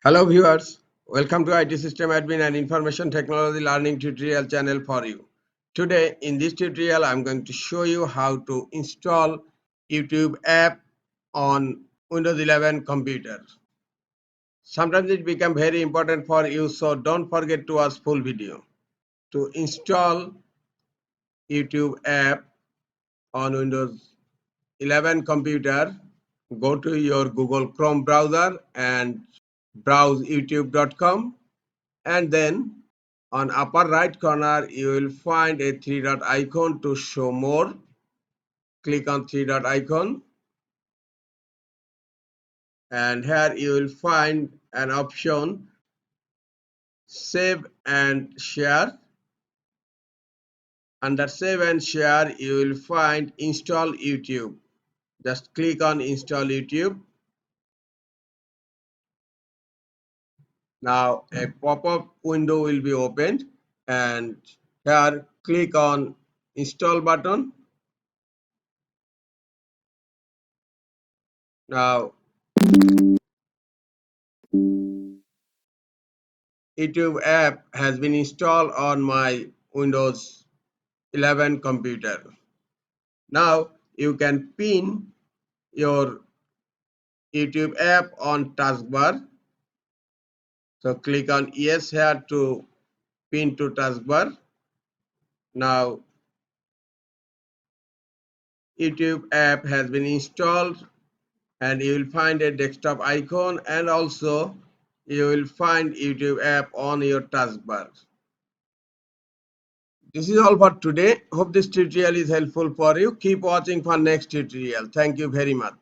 Hello viewers, welcome to IT System Admin and Information Technology Learning tutorial channel for you. Today in this tutorial I am going to show you how to install YouTube app on Windows 11 computer. Sometimes it becomes very important for you, so don't forget to watch full video. To install YouTube app on Windows 11 computer, go to your Google Chrome browser and browse youtube.com, and then on upper right corner you will find a three dot icon to show more. Click on three dot icon and here you will find an option save and share. Under save and share you will find install YouTube. Just click on install YouTube. Now a pop-up window will be opened and here click on install button. Now YouTube app has been installed on my Windows 11 computer. Now you can pin your YouTube app on taskbar. So click on yes here to pin to taskbar. Now YouTube app has been installed and you will find a desktop icon and also you will find YouTube app on your taskbar. This is all for today. Hope this tutorial is helpful for you. Keep watching for next tutorial. Thank you very much.